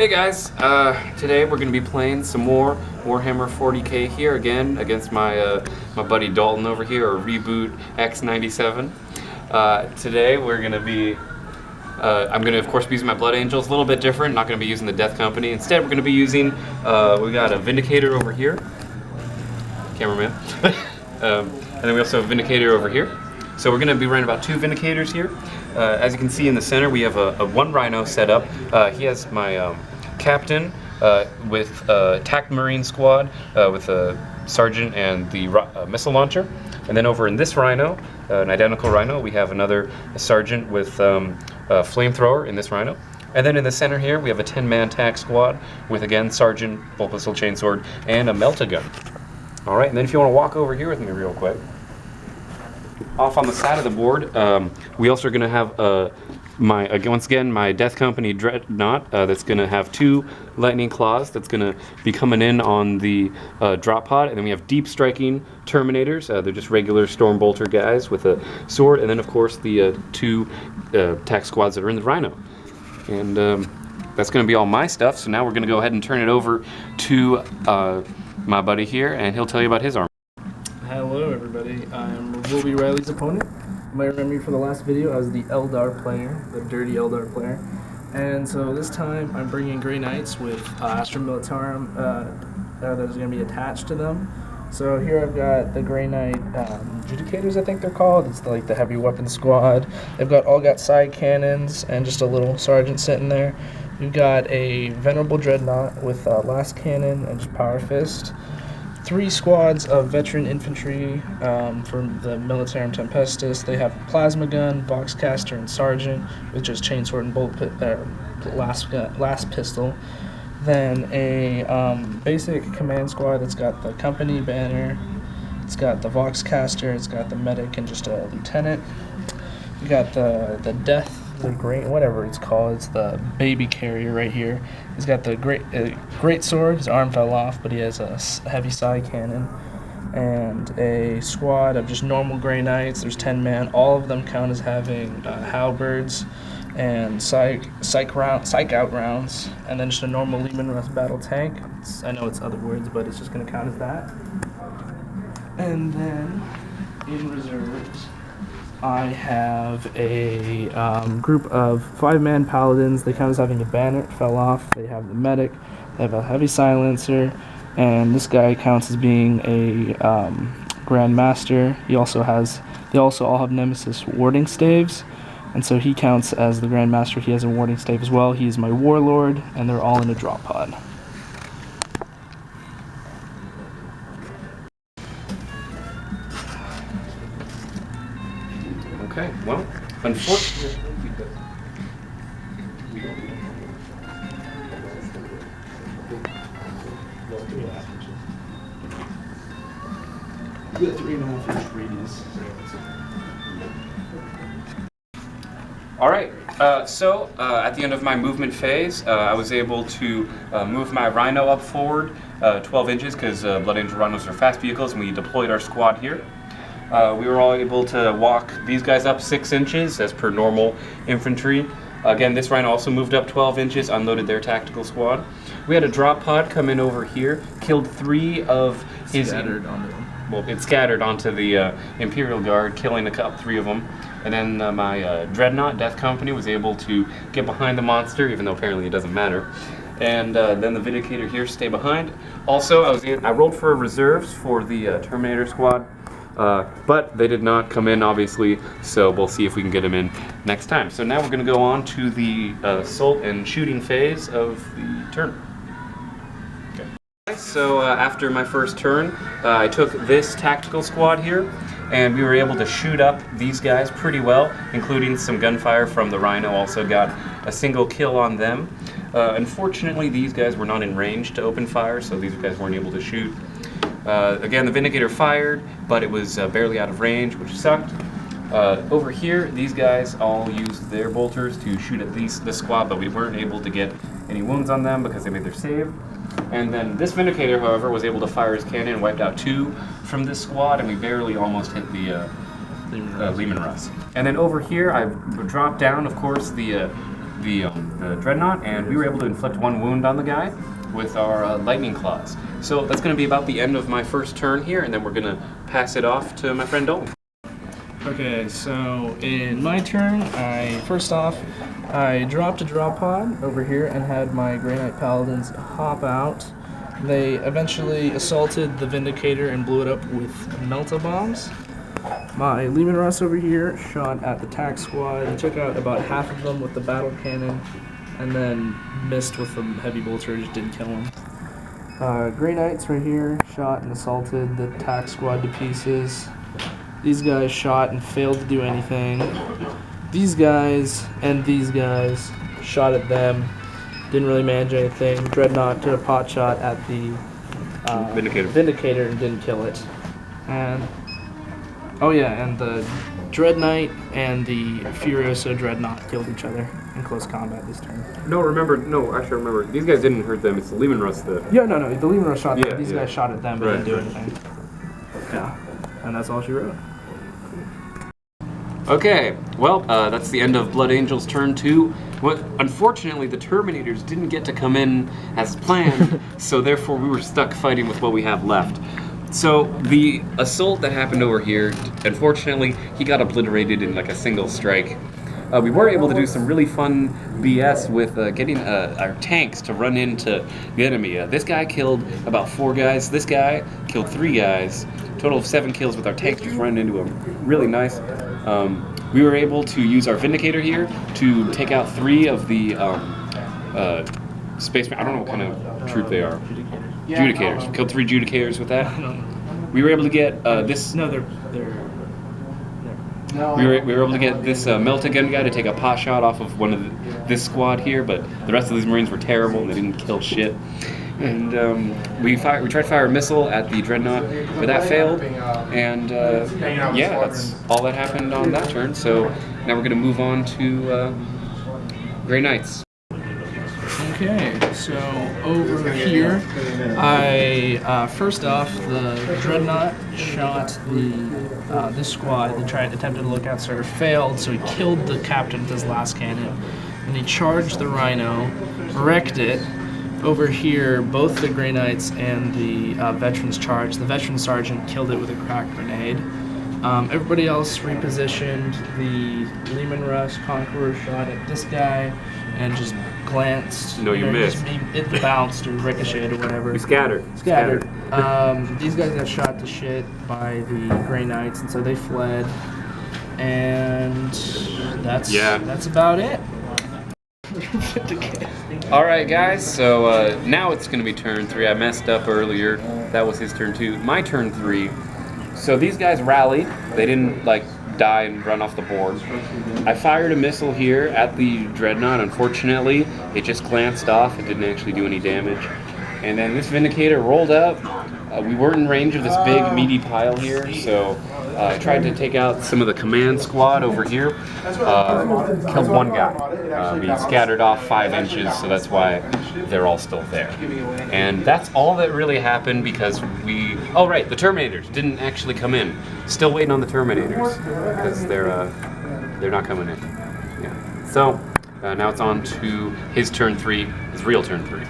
Hey guys, today we're going to be playing some more Warhammer 40k here again against my my buddy Dalton over here, or Reboot X97. Today we're going to be, I'm going to of course be using my Blood Angels, a little bit different, not going to be using the Death Company. Instead we're going to be using, we got a Vindicator over here, cameraman, and then we also have a Vindicator over here. So we're going to be running about 2 Vindicators here. As you can see in the center, we have a 1 Rhino set up. He has my captain with attack Marine squad with a sergeant and the missile launcher. And then over in this Rhino, an identical Rhino, we have another sergeant with a flamethrower in this Rhino. And then in the center here, we have a 10-man attack squad with, again, sergeant, bolt pistol, chainsword, and a melta-gun. All right, and then if you want to walk over here with me real quick. Off on the side of the board, we also are going to have once again my Death Company Dreadnought that's going to have 2 lightning claws that's going to be coming in on the drop pod, and then we have deep striking Terminators. They're just regular Stormbolter guys with a sword, and then of course the 2 attack squads that are in the Rhino. And that's going to be all my stuff. So now we're going to go ahead and turn it over to my buddy here, and he'll tell you about his armor. Hello everybody, I'm Will Be Riley's opponent. You might remember me from the last video. I was the Eldar player, the dirty Eldar player. And so this time I'm bringing Grey Knights with Astra Militarum that's going to be attached to them. So here I've got the Grey Knight Judicators, I think they're called. It's like the heavy weapon squad. They've all got side cannons and just a little sergeant sitting there. We've got a Venerable Dreadnought with last cannon and just power fist. 3 squads of veteran infantry from the Militarum Tempestus. They have plasma gun, boxcaster, and sergeant with just chainsword and bolt last pistol. Then a basic command squad that's got the company banner. It's got the voxcaster. It's got the medic and just a lieutenant. You got the death. The great, whatever it's called, it's the baby carrier right here. He's got the great sword. His arm fell off, but he has a heavy side cannon and a squad of just normal Grey Knights. There's 10 man. All of them count as having halberds and psych out rounds, and then just a normal Lehman Russ battle tank. I know it's other words, but it's just going to count as that. And then in reserves, I have a group of 5-man paladins. They count as having a banner. It fell off. They have the medic. They have a heavy silencer, and this guy counts as being a Grand Master. They also all have Nemesis warding staves, and so he counts as the Grand Master. He has a warding stave as well. He is my warlord, and they're all in a drop pod. Okay, well, unfortunately, The 3.5-inch radius. Alright, so at the end of my movement phase, I was able to move my Rhino up forward 12 inches because Blood Angel Rhinos are fast vehicles, and we deployed our squad here. We were all able to walk these guys up 6 inches as per normal infantry. Again, this Rhino also moved up 12 inches, unloaded their tactical squad. We had a drop pod come in over here, killed 3 of his... Scattered onto them. Well, it scattered onto the Imperial Guard, killing 3 of them. And then my Dreadnought, Death Company, was able to get behind the monster, even though apparently it doesn't matter. And then the Vindicator here stay behind. Also, I rolled for reserves for the Terminator squad. But they did not come in, obviously, so we'll see if we can get them in next time. So now we're going to go on to the assault and shooting phase of the turn. Okay. So after my first turn, I took this tactical squad here, and we were able to shoot up these guys pretty well, including some gunfire from the Rhino. Also got a single kill on them. Unfortunately, these guys were not in range to open fire, so these guys weren't able to shoot. Again, the Vindicator fired, but it was barely out of range, which sucked. Over here, these guys all used their bolters to shoot at this squad, but we weren't able to get any wounds on them because they made their save. And then this Vindicator, however, was able to fire his cannon and wiped out 2 from this squad, and we barely almost hit the Lehman Russ. And then over here, I've dropped down, of course, the the Dreadnought, and we were able to inflict 1 wound on the guy with our lightning claws. So that's going to be about the end of my first turn here, and then we're going to pass it off to my friend Dalton. Okay, so in my turn, first off, I dropped a drop pod over here and had my Grey Knight Paladins hop out. They eventually assaulted the Vindicator and blew it up with Melta-Bombs. My Leman Russ over here shot at the tack squad and took out about half of them with the battle cannon, and then missed with the heavy bolter, just didn't kill them. Grey Knights right here shot and assaulted the tack squad to pieces. These guys shot and failed to do anything. These guys and these guys shot at them, didn't really manage anything. Dreadnought did a pot shot at the Vindicator and didn't kill it. And oh yeah, and the Dread Knight and the Furioso Dreadnought killed each other in close combat this turn. No, actually remember, these guys didn't hurt them, it's the Leman Russ that... Yeah, no, the Leman Russ shot them. Yeah, These guys shot at them but didn't do anything. Yeah, and that's all she wrote. Okay, well, that's the end of Blood Angel's turn 2. Unfortunately, the Terminators didn't get to come in as planned, so therefore we were stuck fighting with what we have left. So the assault that happened over here, unfortunately, he got obliterated in like a single strike. We were able to do some really fun BS with getting our tanks to run into the enemy. This guy killed about 4 guys. This guy killed 3 guys. Total of 7 kills with our tanks just running into him. Really nice. We were able to use our Vindicator here to take out 3 of the spacemen. I don't know what kind of troop they are. Judicators. We killed 3 Judicators with that. We were able to get this. No, they're. We were able to get this Melta-Gun guy to take a pot shot off of one of this squad here, but the rest of these Marines were terrible and they didn't kill shit. And we tried to fire a missile at the Dreadnought, but that failed. And yeah, that's all that happened on that turn. So now we're going to move on to Grey Knights. Okay, so over here, first off, the Dreadnought shot this squad. They attempted to look out, sir, failed, so he killed the captain with his last cannon. And he charged the Rhino, wrecked it. Over here, both the Grey Knights and the veterans charged. The veteran sergeant killed it with a crack grenade. Everybody else repositioned. The Leman Russ Conqueror shot at this guy and just glanced. No, you missed. It bounced or ricocheted or whatever. We scattered. These guys got shot to shit by the Grey Knights, and so they fled. And that's about it. Alright guys, so now it's going to be turn 3. I messed up earlier. That was his turn 2. My turn 3. So these guys rallied. They didn't die and run off the board. I fired a missile here at the Dreadnought. Unfortunately, it just glanced off. It didn't actually do any damage. And then this Vindicator rolled up. We weren't in range of this big meaty pile here, so I tried to take out some of the command squad over here. Killed 1 guy. We scattered off 5 inches, so that's why they're all still there. And that's all that really happened because oh right, the Terminators didn't actually come in. Still waiting on the Terminators because they're not coming in. Yeah. So now it's on to his turn 3, his real turn 3.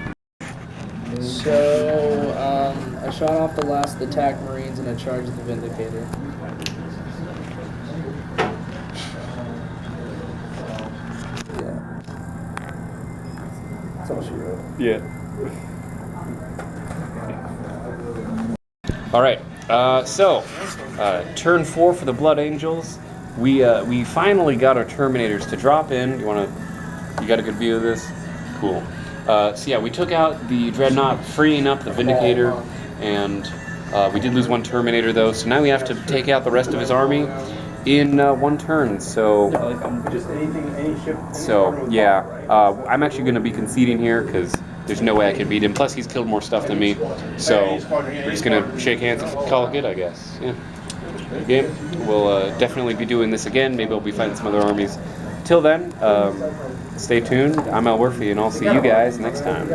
So, I shot off the last attack Marines and I charged the Vindicator. Yeah. That's all she wrote. Yeah. Alright, so, turn 4 for the Blood Angels. We finally got our Terminators to drop in. You got a good view of this? Cool. So yeah, we took out the Dreadnought, freeing up the Vindicator, and we did lose 1 Terminator though, so now we have to take out the rest of his army in 1 turn, so yeah, I'm actually going to be conceding here, because there's no way I can beat him, plus he's killed more stuff than me, so we're just going to shake hands and call it good, I guess. Yeah. Okay, we'll definitely be doing this again, maybe I'll be fighting some other armies. Till then, stay tuned. I'm Elwirfy, and I'll see you guys next time.